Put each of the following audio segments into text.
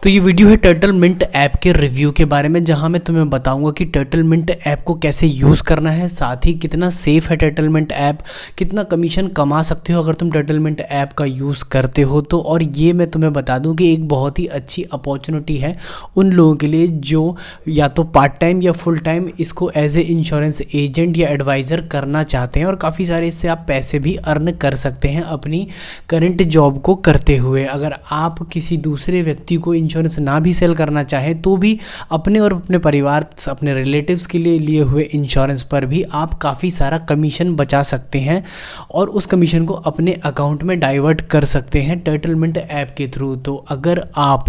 तो ये वीडियो है टर्टल मिंट ऐप के रिव्यू के बारे में, जहां मैं तुम्हें बताऊंगा कि टर्टल मिंट ऐप को कैसे यूज़ करना है, साथ ही कितना सेफ है टर्टल मिंट ऐप, कितना कमीशन कमा सकते हो अगर तुम टर्टल मिंट ऐप का यूज़ करते हो तो। और ये मैं तुम्हें बता दूं कि एक बहुत ही अच्छी अपॉर्चुनिटी है उन लोगों के लिए जो या तो पार्ट टाइम या फुल टाइम इसको एज ए इंश्योरेंस एजेंट या एडवाइज़र करना चाहते हैं, और काफ़ी सारे इससे आप पैसे भी अर्न कर सकते हैं अपनी करंट जॉब को करते हुए। अगर आप किसी दूसरे व्यक्ति को इंश्योरेंस ना भी सेल करना चाहें तो भी अपने और अपने परिवार, अपने रिलेटिव्स के लिए लिए हुए इंश्योरेंस पर भी आप काफ़ी सारा कमीशन बचा सकते हैं और उस कमीशन को अपने अकाउंट में डाइवर्ट कर सकते हैं टर्टल मिंट ऐप के थ्रू। तो अगर आप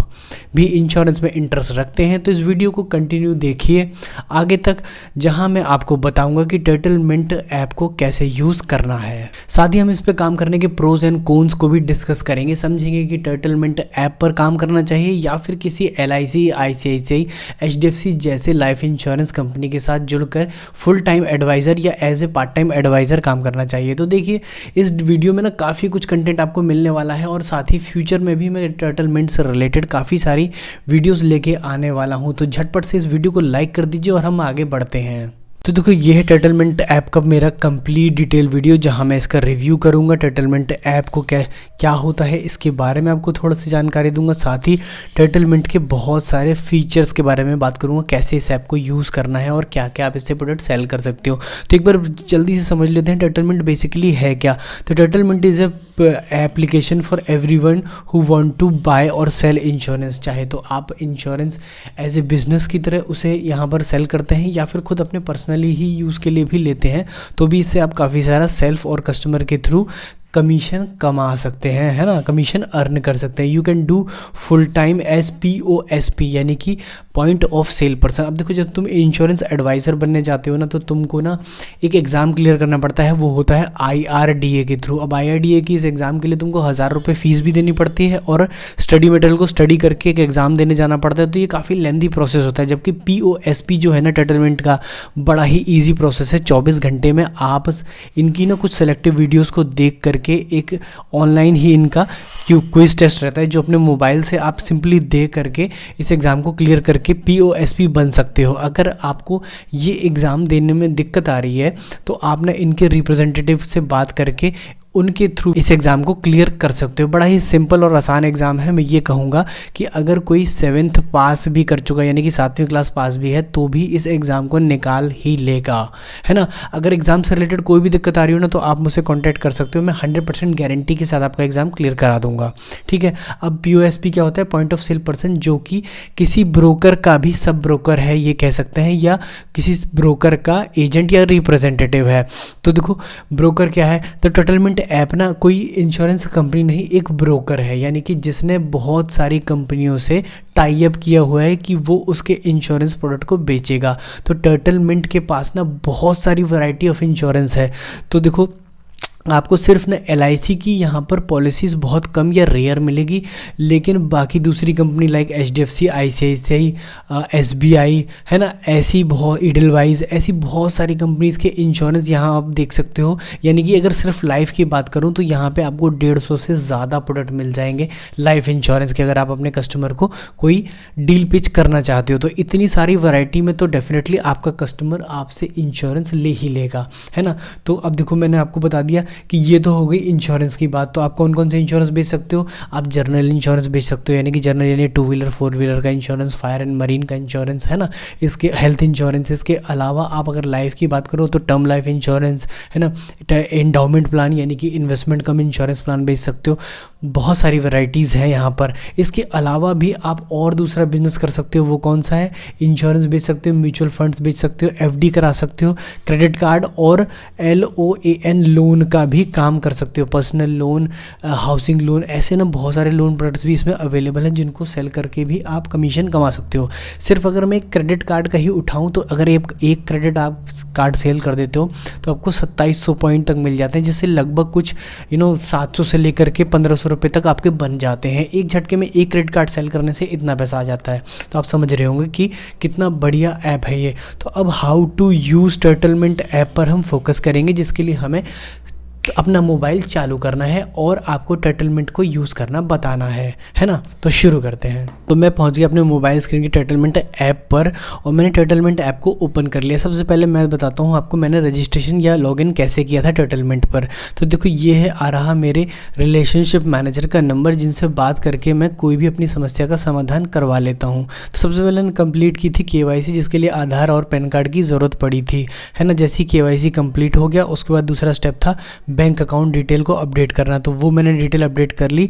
भी इंश्योरेंस में इंटरेस्ट रखते हैं तो इस वीडियो को कंटिन्यू देखिए आगे तक, जहां मैं आपको बताऊंगा कि टर्टल मिंट ऐप को कैसे यूज़ करना है। साथ ही हम इस पर काम करने के प्रोज एंड कॉन्स को भी डिस्कस करेंगे, समझेंगे कि टर्टल मिंट ऐप पर काम करना चाहिए या फिर किसी LIC, ICICI, HDFC जैसे लाइफ इंश्योरेंस कंपनी के साथ जुड़कर फुल टाइम एडवाइज़र या as a part time adviser काम करना चाहिए। तो देखिए इस वीडियो में ना काफ़ी कुछ कंटेंट आपको मिलने वाला है और साथ ही फ्यूचर में भी मैं टर्टल मिंट से रिलेटेड काफ़ी सारी वीडियोस लेके आने वाला हूँ। तो झटपट से इस वीडियो को लाइक कर दीजिए और हम आगे बढ़ते हैं। तो देखो ये है टर्टल मिंट ऐप का मेरा कंप्लीट डिटेल वीडियो, जहां मैं इसका रिव्यू करूंगा, टर्टल मिंट ऐप को क्या होता है इसके बारे में आपको थोड़ा सी जानकारी दूंगा, साथ ही टर्टल मिंट के बहुत सारे फीचर्स के बारे में बात करूंगा, कैसे इस ऐप को यूज़ करना है और क्या क्या आप इससे प्रोडक्ट सेल कर सकते हो। तो एक बार जल्दी से समझ लेते हैं टर्टल मिंट बेसिकली है क्या। तो Turtlemint is application for everyone who want to buy और सेल इंश्योरेंस। चाहे तो आप इंश्योरेंस एज ए बिजनेस की तरह उसे यहाँ पर सेल करते हैं या फिर खुद अपने पर्सनली ही यूज़ के लिए भी लेते हैं, तो भी इससे आप काफ़ी सारा सेल्फ और कस्टमर के थ्रू कमीशन कमा सकते हैं, है ना, कमीशन अर्न कर सकते हैं। You can do full time as POSP यानी कि पॉइंट ऑफ सेल पर्सन। अब देखो जब तुम इंश्योरेंस एडवाइज़र बनने जाते हो ना तो तुमको ना एक एग्ज़ाम क्लियर करना पड़ता है, वो होता है IRDA के थ्रू। अब IRDA की इस एग्ज़ाम के लिए तुमको 1000 रुपये फ़ीस भी देनी पड़ती है और स्टडी मटेरियल को स्टडी करके एक एग्ज़ाम देने जाना पड़ता है, तो ये काफ़ी लेंथी प्रोसेस होता है। जबकि POSP जो है ना टर्टल मिंट का बड़ा ही ईजी प्रोसेस है। 24 घंटे में आप इनकी ना कुछ सेलेक्टिव वीडियोज़ को देख कर के एक ऑनलाइन ही इनका क्विज टेस्ट रहता है जो अपने मोबाइल से आप सिंपली दे करके इस एग्ज़ाम को क्लियर करके POSP बन सकते हो। अगर आपको ये एग्ज़ाम देने में दिक्कत आ रही है तो आप ना इनके रिप्रेजेंटेटिव से बात करके उनके थ्रू इस एग्ज़ाम को क्लियर कर सकते हो। बड़ा ही सिंपल और आसान एग्ज़ाम है। मैं ये कहूँगा कि अगर कोई 7th पास भी कर चुका है यानी कि 7वीं क्लास पास भी है तो भी इस एग्ज़ाम को निकाल ही लेगा, है ना। अगर एग्ज़ाम से रिलेटेड कोई भी दिक्कत आ रही हो ना तो आप मुझसे कॉन्टैक्ट कर सकते हो, मैं 100% गारंटी के साथ आपका एग्ज़ाम क्लियर करा दूंगा, ठीक है। अब POSP क्या होता है, पॉइंट ऑफ सेल पर्सन, जो कि किसी ब्रोकर का भी सब ब्रोकर है ये कह सकते हैं, या किसी ब्रोकर का एजेंट या रिप्रेजेंटेटिव है। तो देखो ब्रोकर क्या है, तो टर्टल मिंट ऐप ना कोई इंश्योरेंस कंपनी नहीं, एक ब्रोकर है, यानी कि जिसने बहुत सारी कंपनियों से टाई अप किया हुआ है कि वो उसके इंश्योरेंस प्रोडक्ट को बेचेगा। तो टर्टल मिंट के पास ना बहुत सारी वैरायटी ऑफ इंश्योरेंस है। तो देखो आपको सिर्फ ना LIC की यहाँ पर पॉलिसीज़ बहुत कम या रेयर मिलेगी, लेकिन बाकी दूसरी company like HDFC, ICICI, SBI, है ना, ऐसी बहुत ईडलवाइज, ऐसी बहुत सारी कंपनीज़ के इंश्योरेंस यहाँ आप देख सकते हो। यानी कि अगर सिर्फ लाइफ की बात करूँ तो यहाँ पे आपको 150 से ज़्यादा प्रोडक्ट मिल जाएंगे लाइफ इंश्योरेंस के, अगर आप अपने कस्टमर को कोई डील पिच करना चाहते हो। तो इतनी सारी वैरायटी में तो डेफिनेटली आपका कस्टमर आपसे इंश्योरेंस ले ही लेगा, है ना। तो अब देखो मैंने आपको बता दिया कि ये तो हो गई इंश्योरेंस की बात। तो आप कौन कौन से इंश्योरेंस बेच सकते हो, आप जर्नल इंश्योरेंस बेच सकते हो, यानी कि जर्नल यानी 2 व्हीलर 4 व्हीलर का इंश्योरेंस, फायर एंड मरीन का इंश्योरेंस, है ना, इसके हेल्थ इंश्योरेंस। इसके अलावा आप अगर लाइफ की बात करो तो टर्म लाइफ इंश्योरेंस, है ना, एंडाउमेंट प्लान यानी कि इन्वेस्टमेंट कम इंश्योरेंस प्लान बेच सकते हो। बहुत सारी वैरायटीज़ हैं यहाँ पर। इसके अलावा भी आप और दूसरा बिजनेस कर सकते हो, वो कौन सा है, इंश्योरेंस बेच सकते हो, म्यूचुअल फंड्स बेच सकते हो, FD करा सकते हो, क्रेडिट कार्ड और LOAN लोन का भी काम कर सकते हो, पर्सनल लोन, हाउसिंग लोन, ऐसे ना बहुत सारे लोन प्रोडक्ट्स भी इसमें अवेलेबल हैं जिनको सेल करके भी आप कमीशन कमा सकते हो। सिर्फ अगर मैं क्रेडिट कार्ड का ही उठाऊं तो अगर एक क्रेडिट आप कार्ड सेल कर देते हो तो आपको 2700 पॉइंट तक मिल जाते हैं, जिससे लगभग कुछ 700 से लेकर के 1500 रुपये तक आपके बन जाते हैं। एक झटके में एक क्रेडिट कार्ड सेल करने से इतना पैसा आ जाता है। तो आप समझ रहे होंगे कि कितना बढ़िया ऐप है ये। तो अब how to use Turtlemint app पर हम फोकस करेंगे, जिसके लिए हमें तो अपना मोबाइल चालू करना है और आपको टर्टलमेंट को यूज़ करना बताना है ना। तो शुरू करते हैं। तो मैं पहुंच गया अपने मोबाइल स्क्रीन की टर्टलमेंट ऐप पर और मैंने टर्टलमेंट ऐप को ओपन कर लिया। सबसे पहले मैं बताता हूं आपको मैंने रजिस्ट्रेशन या लॉगिन कैसे किया था टर्टलमेंट पर। तो देखो ये है आ रहा मेरे रिलेशनशिप मैनेजर का नंबर, जिनसे बात करके मैं कोई भी अपनी समस्या का समाधान करवा लेता हूँ। तो सबसे पहले मैंने कंप्लीट की थी KYC, जिसके लिए आधार और पैन कार्ड की ज़रूरत पड़ी थी, है ना। जैसे ही KYC कंप्लीट हो गया उसके बाद दूसरा स्टेप था बैंक अकाउंट डिटेल को अपडेट करना। तो वो मैंने डिटेल अपडेट कर ली।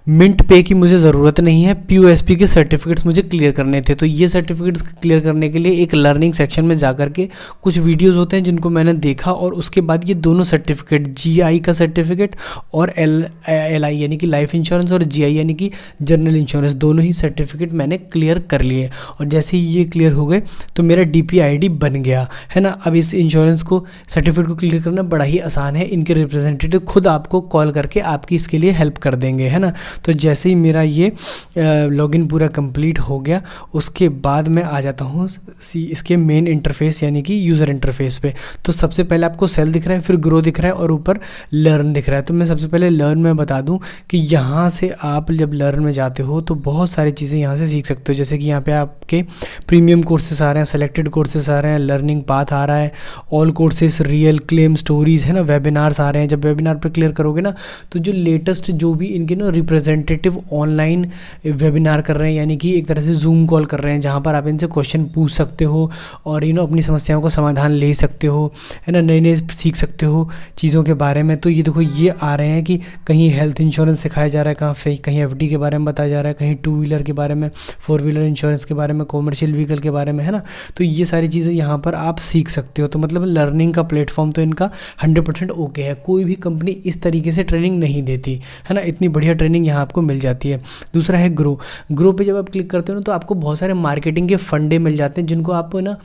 मिंट पे की मुझे ज़रूरत नहीं है, POSP के सर्टिफिकेट्स मुझे क्लियर करने थे। तो ये सर्टिफिकेट्स क्लियर करने के लिए एक लर्निंग सेक्शन में जाकर के कुछ वीडियोस होते हैं जिनको मैंने देखा, और उसके बाद ये दोनों सर्टिफिकेट, GI का सर्टिफिकेट और LI यानी कि लाइफ इंश्योरेंस और GI यानी कि जनरल इंश्योरेंस, दोनों ही सर्टिफिकेट मैंने क्लियर कर लिए। और जैसे ही ये क्लियर हो गए तो मेरा DPID बन गया, है ना। अब इस इंश्योरेंस को सर्टिफिकेट को क्लियर करना बड़ा ही आसान है। इनके रिप्रेजेंटेटिव खुद आपको कॉल करके आपकी इसके लिए हेल्प कर देंगे, है ना। तो जैसे ही मेरा ये लॉगिन पूरा कंप्लीट हो गया उसके बाद मैं आ जाता हूँ इसके मेन इंटरफेस यानी कि यूज़र इंटरफेस पे। तो सबसे पहले आपको सेल दिख रहा है, फिर ग्रो दिख रहा है और ऊपर लर्न दिख रहा है। तो मैं सबसे पहले लर्न में बता दूं कि यहाँ से आप जब लर्न में जाते हो तो बहुत सारी चीज़ें यहाँ से सीख सकते हो। जैसे कि यहाँ पे आपके प्रीमियम कोर्सेस आ रहे हैं, सेलेक्टेड कोर्सेस आ रहे हैं, लर्निंग पाथ आ रहा है, all courses, real claim stories, है ना, वेबिनार्स आ रहे हैं। जब वेबिनार पे क्लियर करोगे ना तो जो लेटेस्ट जो भी इनके ना रिप्रेजेंटेटिव ऑनलाइन वेबिनार कर रहे हैं, यानी कि एक तरह से जूम कॉल कर रहे हैं, जहाँ पर आप इनसे क्वेश्चन पूछ सकते हो और अपनी समस्याओं का समाधान ले सकते हो, है ना, नए नए सीख सकते हो चीज़ों के बारे में। तो ये देखो ये आ रहे हैं कि कहीं हेल्थ इंश्योरेंस सिखाया जा रहा है, कहीं FD के बारे में बताया जा रहा है, कहीं 2 व्हीलर के बारे में, 4 व्हीलर इंश्योरेंस के बारे में, कॉमर्शियल व्हीकल के बारे में, है ना। तो ये सारी चीज़ें यहाँ पर आप सीख सकते हो। तो मतलब लर्निंग का प्लेटफॉर्म तो इनका 100% ओके है। कोई भी कंपनी इस तरीके से ट्रेनिंग नहीं देती, है ना। इतनी बढ़िया ट्रेनिंग यहाँ आपको मिल जाती है। दूसरा है ग्रो पे जब आप क्लिक करते हो ना तो आपको बहुत सारे मार्केटिंग के फंडे मिल जाते हैं, जिनको आप ना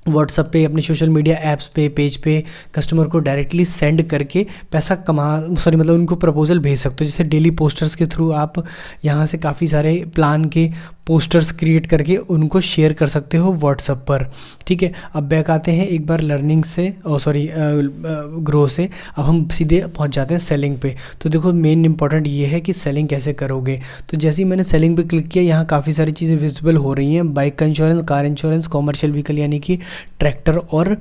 व्हाट्सएप पे, अपने सोशल मीडिया ऐप्स पे, पेज पे कस्टमर को डायरेक्टली सेंड करके पैसा मतलब उनको प्रपोजल भेज सकते हो। जैसे डेली पोस्टर्स के थ्रू आप यहाँ से काफ़ी सारे प्लान के पोस्टर्स क्रिएट करके उनको शेयर कर सकते हो व्हाट्सएप पर, ठीक है। अब बैक आते हैं एक बार लर्निंग से ग्रो से। अब हम सीधे पहुँच जाते हैं सेलिंग पे। तो देखो मेन इंपॉर्टेंट ये है कि सेलिंग कैसे करोगे। तो जैसे ही मैंने सेलिंग पे क्लिक किया यहाँ काफ़ी सारी चीज़ें विजिबल हो रही हैं। बाइक का insurance, car insurance, commercial vehicle यानी कि ट्रैक्टर और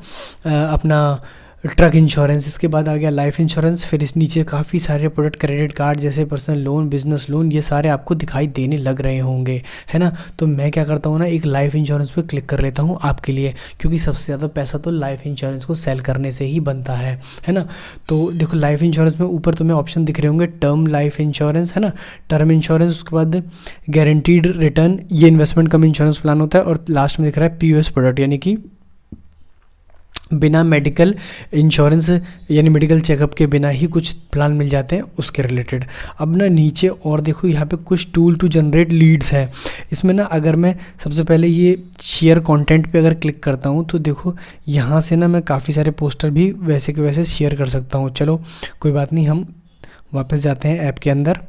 अपना ट्रक इंश्योरेंस। इसके बाद आ गया लाइफ इंश्योरेंस। फिर इस नीचे काफ़ी सारे प्रोडक्ट, क्रेडिट कार्ड जैसे पर्सनल लोन, बिजनेस लोन, ये सारे आपको दिखाई देने लग रहे होंगे, है ना। तो मैं क्या करता हूँ ना, एक लाइफ इंश्योरेंस पे क्लिक कर लेता हूँ आपके लिए, क्योंकि सबसे ज़्यादा पैसा तो लाइफ इंश्योरेंस को सेल करने से ही बनता है ना। तो देखो लाइफ इंश्योरेंस में ऊपर तुम्हें ऑप्शन दिख रहे होंगे, टर्म लाइफ इंश्योरेंस, है ना, टर्म इंश्योरेंस, उसके बाद गारंटीड रिटर्न, ये इन्वेस्टमेंट कम इंश्योरेंस प्लान होता है, और लास्ट में दिख रहा है POS प्रोडक्ट यानी कि बिना मेडिकल इंश्योरेंस यानी मेडिकल चेकअप के बिना ही कुछ प्लान मिल जाते हैं उसके रिलेटेड। अब ना नीचे और देखो यहाँ पे कुछ टूल टू जनरेट लीड्स है। इसमें ना अगर मैं सबसे पहले ये शेयर कंटेंट पे अगर क्लिक करता हूँ तो देखो यहाँ से ना मैं काफ़ी सारे पोस्टर भी वैसे के वैसे शेयर कर सकता हूँ। चलो कोई बात नहीं, हम वापस जाते हैं ऐप के अंदर।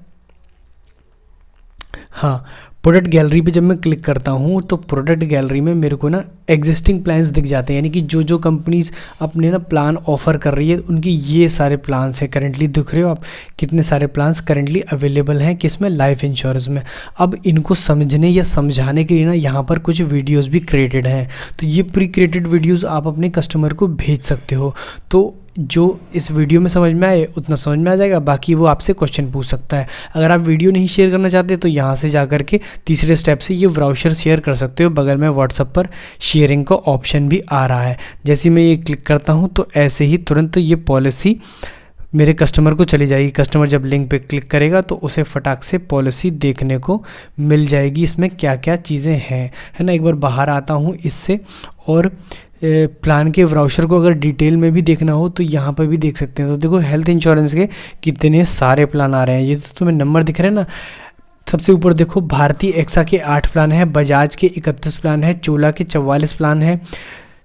हाँ, प्रोडक्ट गैलरी पे जब मैं क्लिक करता हूँ तो प्रोडक्ट गैलरी में मेरे को ना एग्जिस्टिंग प्लान्स दिख जाते हैं, यानी कि जो कंपनीज अपने ना प्लान ऑफर कर रही है उनकी ये सारे प्लान्स हैं। करेंटली दिख रहे हो आप कितने सारे प्लान्स करेंटली अवेलेबल हैं किसमें, लाइफ इंश्योरेंस में। अब इनको समझने या समझाने के लिए ना यहाँ पर कुछ वीडियोस भी क्रिएटेड हैं। तो ये प्री क्रिएटेड वीडियोस आप अपने कस्टमर को भेज सकते हो। तो जो इस वीडियो में समझ में आए उतना समझ में आ जाएगा, बाकी वो आपसे क्वेश्चन पूछ सकता है। अगर आप वीडियो नहीं शेयर करना चाहते तो यहाँ से जाकर के तीसरे स्टेप से ये ब्राउज़र शेयर कर सकते हो। बगल में व्हाट्सएप पर शेयरिंग का ऑप्शन भी आ रहा है। जैसे मैं ये क्लिक करता हूँ तो ऐसे ही तुरंत ये पॉलिसी मेरे कस्टमर को चली जाएगी। कस्टमर जब लिंक पे क्लिक करेगा तो उसे फटाक से पॉलिसी देखने को मिल जाएगी, इसमें क्या क्या चीज़ें हैं, है ना। एक बार बाहर आता हूँ इससे, और प्लान के ब्राउज़र को अगर डिटेल में भी देखना हो तो यहाँ पर भी देख सकते हैं। तो देखो हेल्थ इंश्योरेंस के कितने सारे प्लान आ रहे हैं। ये तो तुम्हें नंबर दिख रहे हैं ना, सबसे ऊपर देखो भारतीय एक्सा के 8 प्लान है, बजाज के 31 प्लान है, चोला के 44 प्लान है,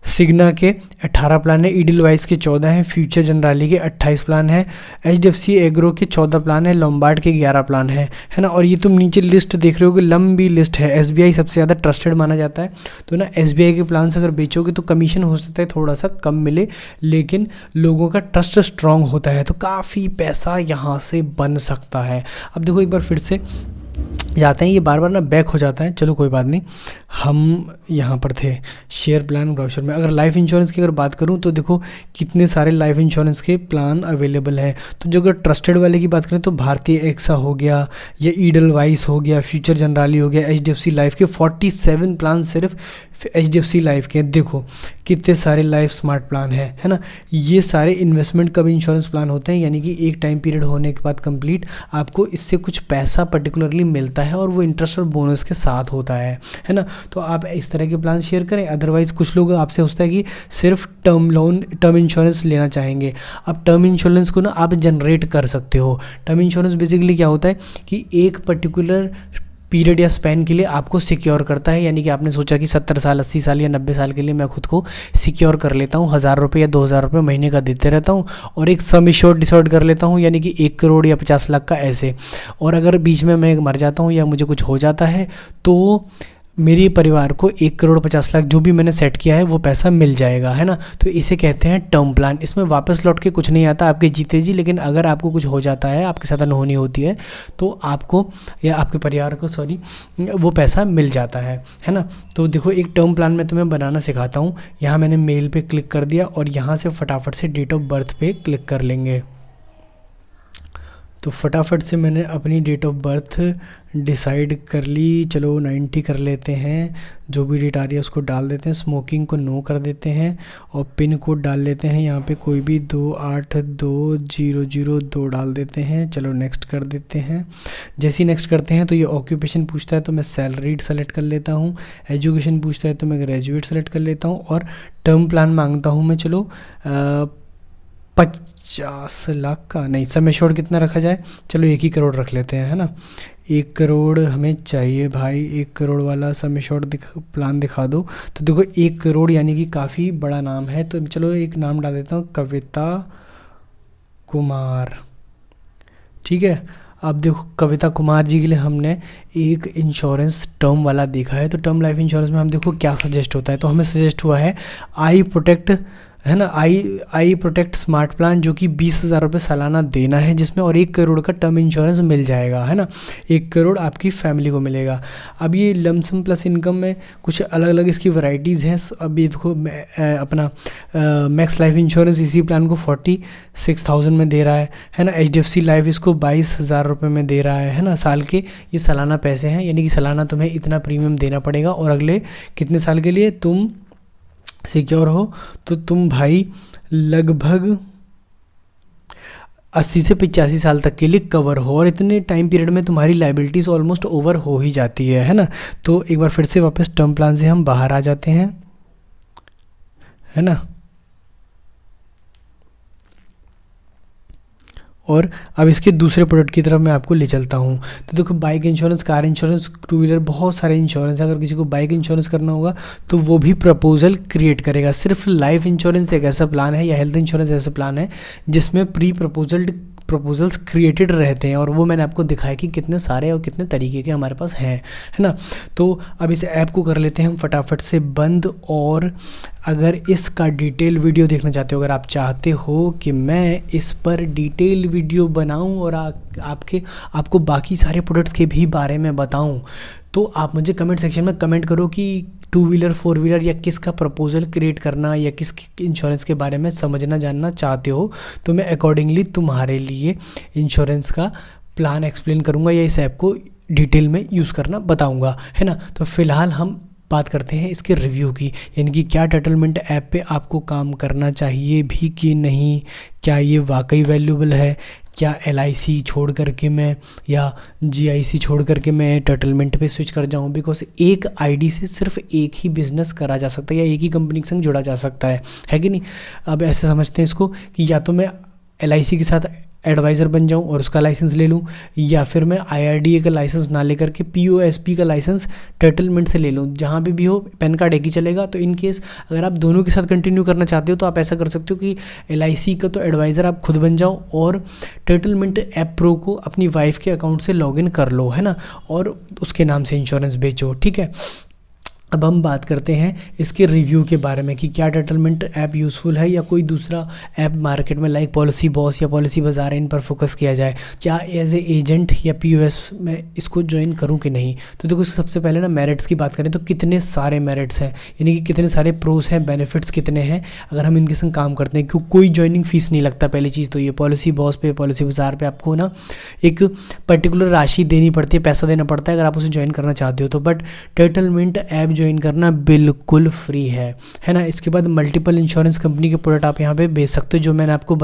सिग्ना के 18 प्लान है, ईडलवाइस के 14 हैं, फ्यूचर जनरली के 28 प्लान है, HDFC एग्रो के 14 प्लान है, लॉम्बार्ड के 11 प्लान है ना। और ये तुम नीचे लिस्ट देख रहे हो कि लंबी लिस्ट है। SBI सबसे ज़्यादा ट्रस्टेड माना जाता है, तो ना SBI के प्लान अगर बेचोगे तो कमीशन हो सकता है थोड़ा सा कम मिले, लेकिन लोगों का ट्रस्ट स्ट्रांग होता है, तो काफ़ी पैसा यहाँ से बन सकता है। अब देखो एक बार फिर से जाते हैं, ये बार बार ना बैक हो जाता है, चलो कोई बात नहीं। हम यहाँ पर थे शेयर प्लान ब्राउचर में। अगर लाइफ इंश्योरेंस की अगर बात करूँ तो देखो कितने सारे लाइफ इंश्योरेंस के प्लान अवेलेबल हैं। तो जो अगर ट्रस्टेड वाले की बात करें तो भारतीय एक्सा हो गया, या ईडलवाइस हो गया, फ्यूचर जनरली हो गया, HDFC लाइफ के 47 प्लान सिर्फ HDFC लाइफ के। देखो कितने सारे लाइफ स्मार्ट प्लान है ना। ये सारे इन्वेस्टमेंट कब इंश्योरेंस प्लान होते हैं, यानी कि एक टाइम पीरियड होने के बाद कंप्लीट आपको इससे कुछ पैसा पर्टिकुलरली मिलता है, और वो इंटरेस्ट और बोनस के साथ होता है ना। तो आप इस तरह के प्लान शेयर करें। अदरवाइज कुछ लोग आपसे होता है कि सिर्फ टर्म इंश्योरेंस लेना चाहेंगे। अब टर्म इंश्योरेंस को ना आप जनरेट कर सकते हो। टर्म इंश्योरेंस बेसिकली क्या होता है कि एक पर्टिकुलर पीरियड या स्पैन के लिए आपको सिक्योर करता है, यानी कि आपने सोचा कि 70 साल 80 साल या 90 साल के लिए मैं खुद को सिक्योर कर लेता हूँ, 1000 रुपये या 2000 रुपये महीने का देते रहता हूँ, और एक सम एश्योर्ड डिसाइड कर लेता हूँ, यानी कि 1 करोड़ या 50 लाख का ऐसे। और अगर बीच में मैं मर जाता हूँ या मुझे कुछ हो जाता है तो मेरे परिवार को 1 करोड़ 50 लाख जो भी मैंने सेट किया है वो पैसा मिल जाएगा, है ना। तो इसे कहते हैं टर्म प्लान। इसमें वापस लौट के कुछ नहीं आता आपके जीते जी, लेकिन अगर आपको कुछ हो जाता है, आपके साथ अनहोनी होती है, तो आपको या आपके परिवार को वो पैसा मिल जाता है ना। तो देखो एक टर्म प्लान मैं तुम्हें बनाना सिखाता हूँ। यहाँ मैंने मेल पे क्लिक कर दिया और यहाँ से फटाफट से डेट ऑफ बर्थ पे क्लिक कर लेंगे। तो फटाफट से मैंने अपनी डेट ऑफ बर्थ डिसाइड कर ली। चलो 90 कर लेते हैं, जो भी डेट आ रही है उसको डाल देते हैं। स्मोकिंग को नो कर देते हैं और पिन कोड डाल लेते हैं यहाँ पे कोई भी 282002 डाल देते हैं। चलो नेक्स्ट कर देते हैं। जैसे ही नेक्स्ट करते हैं तो ये ऑक्यूपेशन पूछता है तो मैं सैलरीड सेलेक्ट कर लेता हूँ। एजुकेशन पूछता है तो मैं ग्रेजुएट सेलेक्ट कर लेता हूँ। और टर्म प्लान मांगता हूँ मैं, चलो 50 लाख का नहीं, सम एश्योर्ड कितना रखा जाए, चलो 1 ही करोड़ रख लेते हैं, है ना। 1 करोड़ हमें चाहिए भाई, 1 करोड़ वाला सम एश्योर्ड प्लान दिखा दो। तो देखो 1 करोड़ यानी कि काफ़ी बड़ा नाम है, तो चलो एक नाम डाल देता हूँ, कविता कुमार। ठीक है, अब देखो कविता कुमार जी के लिए हमने एक इंश्योरेंस टर्म वाला देखा है। तो टर्म लाइफ इंश्योरेंस में हम देखो क्या सजेस्ट होता है, तो हमें सजेस्ट हुआ है आई प्रोटेक्ट, है ना, आई प्रोटेक्ट स्मार्ट प्लान, जो कि 20,000 रुपये सालाना देना है जिसमें, और 1 करोड़ का टर्म इंश्योरेंस मिल जाएगा, है ना। 1 करोड़ आपकी फैमिली को मिलेगा। अब ये लमसम प्लस इनकम में कुछ अलग अलग इसकी वैरायटीज़ हैं। अब ये देखो अपना मैक्स लाइफ इंश्योरेंस इसी प्लान को 46,000 में दे रहा है ना। HDFC लाइफ इसको 22,000 रुपये में दे रहा है ना। साल के ये सालाना पैसे हैं, यानी कि सालाना तुम्हें इतना प्रीमियम देना पड़ेगा, और अगले कितने साल के लिए तुम सिक्योर हो तो तुम भाई लगभग 80 से 85 साल तक के लिए कवर हो, और इतने टाइम पीरियड में तुम्हारी लाइबिलिटीज़ ऑलमोस्ट ओवर हो ही जाती है ना। तो एक बार फिर से वापस टर्म प्लान से हम बाहर आ जाते हैं, है ना। और अब इसके दूसरे प्रोडक्ट की तरफ मैं आपको ले चलता हूँ। तो देखो bike insurance, car insurance, 2 wheeler, बहुत सारे इंश्योरेंस। अगर किसी को बाइक इंश्योरेंस करना होगा तो वो भी प्रपोजल क्रिएट करेगा। सिर्फ लाइफ इंश्योरेंस एक ऐसा प्लान है, या हेल्थ इंश्योरेंस ऐसा प्लान है जिसमें प्री प्रपोजल्स क्रिएटेड रहते हैं, और वो मैंने आपको दिखाया कि कितने सारे और कितने तरीके के हमारे पास हैं, है ना। तो अब इस ऐप को कर लेते हैं हम फटाफट से बंद। और अगर इसका डिटेल वीडियो देखना चाहते हो, अगर आप चाहते हो कि मैं इस पर डिटेल वीडियो बनाऊं और आपको बाकी सारे प्रोडक्ट्स के भी बारे में बताऊं, तो आप मुझे कमेंट सेक्शन में कमेंट करो कि 2 व्हीलर 4 व्हीलर या किसका प्रपोजल क्रिएट करना या किस इंश्योरेंस के बारे में समझना जानना चाहते हो, तो मैं अकॉर्डिंगली तुम्हारे लिए इंश्योरेंस का प्लान एक्सप्लेन करूँगा या इस ऐप को डिटेल में यूज़ करना बताऊँगा, है ना। तो फ़िलहाल हम बात करते हैं इसके रिव्यू की, यानी कि क्या टर्टलमेंट ऐप पे आपको काम करना चाहिए भी कि नहीं, क्या ये वाकई वैल्यूबल है, क्या LIC छोड़ करके मैं या GIC छोड़ करके मैं टर्टलमेंट पे स्विच कर जाऊं। बिकॉज एक आईडी से सिर्फ एक ही बिज़नेस करा जा सकता है या एक ही कंपनी के संग जुड़ा जा सकता है कि नहीं। अब ऐसे समझते हैं इसको कि या तो मैं LIC के साथ एडवाइज़र बन जाऊं और उसका लाइसेंस ले लूं, या फिर मैं IRDA का लाइसेंस ना लेकर के POSP का लाइसेंस टर्टलमेंट से ले लूं। जहां पे भी हो पैन कार्ड एक ही चलेगा। तो इन केस अगर आप दोनों के साथ कंटिन्यू करना चाहते हो तो आप ऐसा कर सकते हो कि LIC का तो एडवाइज़र आप खुद बन जाओ और टर्टलमेंट ऐप प्रो को अपनी वाइफ के अकाउंट से लॉगिन कर लो, है ना, और उसके नाम से इंश्योरेंस बेचो, ठीक है। अब हम बात करते हैं इसके रिव्यू के बारे में कि क्या टर्टलमेंट ऐप यूज़फुल है या कोई दूसरा ऐप मार्केट में लाइक पॉलिसी बॉस या पॉलिसी बाजार, इन पर फोकस किया जाए। क्या एज ए एजेंट या POS में इसको ज्वाइन करूं कि नहीं। तो देखो सबसे पहले ना मेरिट्स की बात करें तो कितने सारे मेरिट्स हैं, यानी कि कितने सारे प्रोस हैं, बेनिफिट्स कितने हैं अगर हम इनके संग काम करते हैं। क्यों कोई ज्वाइनिंग फीस नहीं लगता, पहली चीज़ तो ये पॉलिसी बॉस पे, पॉलिसी बाजार पे आपको ना एक पर्टिकुलर राशि देनी पड़ती है, पैसा देना पड़ता है अगर आप उसे ज्वाइन करना चाहते हो तो। बट टर्टलमेंट ऐप ज्वाइन करना बिल्कुल फ्री है ना। इसके बाद मल्टीपल इंश्योरेंस कंपनी के प्रोडक्ट आप यहाँ पे बेच सकते हो, जो मैंने आपको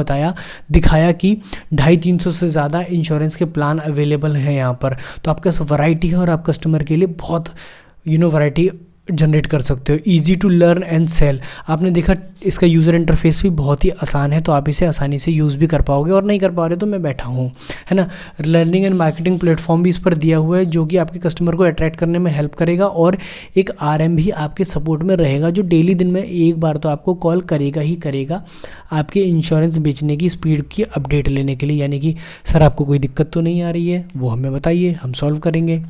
दिखाया कि 250-300 से ज़्यादा इंश्योरेंस के प्लान अवेलेबल हैं यहाँ पर। तो आपके पास वैरायटी है और आप कस्टमर के लिए बहुत वैरायटी जनरेट कर सकते हो। Easy to learn and sell, आपने देखा इसका यूज़र इंटरफेस भी बहुत ही आसान है, तो आप इसे आसानी से यूज़ भी कर पाओगे। और नहीं कर पा रहे तो मैं बैठा हूँ, है ना। लर्निंग एंड मार्केटिंग प्लेटफॉर्म भी इस पर दिया हुआ है जो कि आपके कस्टमर को अट्रैक्ट करने में हेल्प करेगा, और एक RM भी आपके सपोर्ट में रहेगा जो डेली दिन में एक बार तो आपको कॉल करेगा ही करेगा आपके इंश्योरेंस बेचने की स्पीड की अपडेट लेने के लिए। यानी कि सर आपको कोई दिक्कत तो नहीं आ रही है, वो हमें बताइए, हम सॉल्व करेंगे।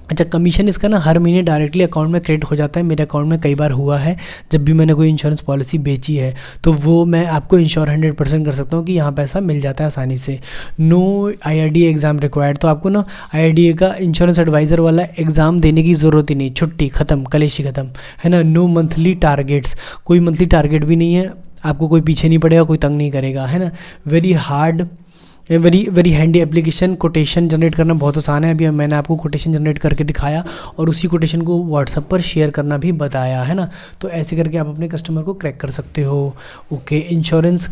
अच्छा, कमीशन इसका ना हर महीने डायरेक्टली अकाउंट में क्रेडिट हो जाता है। मेरे अकाउंट में कई बार हुआ है जब भी मैंने कोई इंश्योरेंस पॉलिसी बेची है, तो वो मैं आपको इंश्योर 100% कर सकता हूँ कि यहाँ पैसा मिल जाता है आसानी से। नो IRDA एग्ज़ाम रिक्वायर्ड, तो आपको ना IRDA का इंश्योरेंस एडवाइज़र वाला एग्ज़ाम देने की ज़रूरत ही नहीं, छुट्टी ख़त्म, कलेशी ख़त्म, है ना। नो मंथली टारगेट्स, कोई मंथली टारगेट भी नहीं है, आपको कोई पीछे नहीं पड़ेगा, कोई तंग नहीं करेगा, है ना। Very handy application. Quotation generate करना बहुत आसान है, अभी मैंने आपको कोटेशन जनरेट करके दिखाया और उसी कोटेशन को व्हाट्सएप पर शेयर करना भी बताया, है ना। तो ऐसे करके आप अपने कस्टमर को क्रैक कर सकते हो। ओके, इंश्योरेंस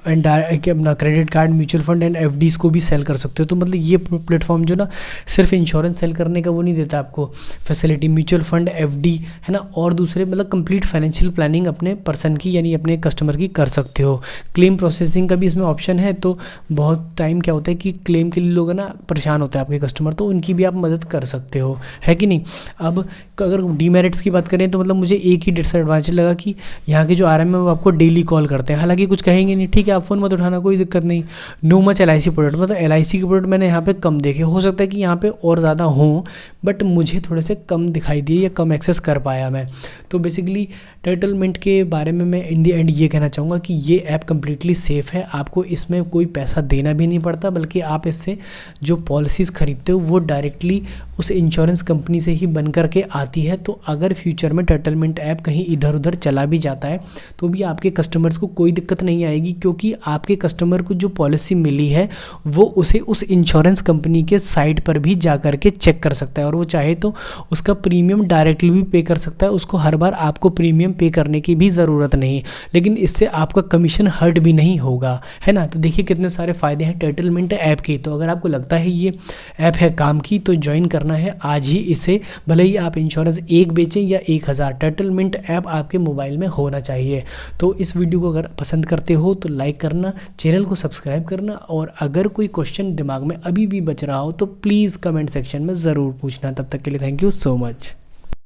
एंड अपना credit card, mutual fund and FDs को भी सेल कर सकते हो। तो मतलब ये प्लेटफॉर्म जो ना सिर्फ इंश्योरेंस सेल करने का वो नहीं देता आपको फैसिलिटी, म्यूचुअल फंड, FD, है ना, और दूसरे मतलब कंप्लीट फाइनेंशियल प्लानिंग अपने पर्सन की यानी अपने कस्टमर की कर सकते हो। क्लेम प्रोसेसिंग का भी इसमें ऑप्शन है। तो बहुत टाइम क्या होता है कि क्लेम के लिए लोग ना परेशान होते हैं आपके कस्टमर, तो उनकी भी आप मदद कर सकते हो, है कि नहीं। अब अगर डीमेरिट्स की बात करें तो मतलब मुझे एक ही डिसएडवांटेज लगा कि यहाँ के जो RM है वो आपको डेली कॉल करते हैं, हालांकि कुछ कहेंगे नहीं, ठीक है आप फ़ोन मत उठाना, कोई दिक्कत नहीं। नो मच LIC प्रोडक्ट, मतलब LIC के प्रोडक्ट मैंने यहाँ पे कम देखे, हो सकता है कि यहाँ पे और ज़्यादा हों, बट मुझे थोड़े से कम दिखाई दिए या कम एक्सेस कर पाया मैं। तो बेसिकली टर्टलमेंट के बारे में मैं इन दी एंड ये कहना चाहूँगा कि ये ऐप कम्प्लीटली सेफ़ है, आपको इसमें कोई पैसा देना भी नहीं पड़ता, बल्कि आप इससे जो पॉलिसीज़ खरीदते हो वो डायरेक्टली उस इंश्योरेंस कंपनी से ही बन कर के आती है। तो अगर फ्यूचर में टर्टलमेंट ऐप कहीं इधर उधर चला भी जाता है तो भी आपके कस्टमर्स को कोई दिक्कत नहीं आएगी, क्योंकि आपके कस्टमर को जो पॉलिसी मिली है वो उसे उस इंश्योरेंस कंपनी के साइट पर भी जा कर के चेक कर सकता है, और वो चाहे तो उसका प्रीमियम डायरेक्टली भी पे कर सकता है, उसको हर बार आपको प्रीमियम पे करने की भी ज़रूरत नहीं। लेकिन इससे आपका कमीशन हर्ट भी नहीं होगा, है ना। तो देखिए कितने सारे फ़ायदे हैं टर्टलमेंट ऐप के। तो अगर आपको लगता है ये ऐप है काम की तो ज्वाइन करना है आज ही इसे, भले ही आप इंश्योरेंस एक बेचें या 1000, टर्टलमेंट ऐप आपके मोबाइल में होना चाहिए। तो इस वीडियो को अगर पसंद करते हो तो लाइक करना, चैनल को सब्सक्राइब करना, और अगर कोई क्वेश्चन दिमाग में अभी भी बच रहा हो तो प्लीज़ कमेंट सेक्शन में ज़रूर पूछना। तब तक के लिए थैंक यू सो मच।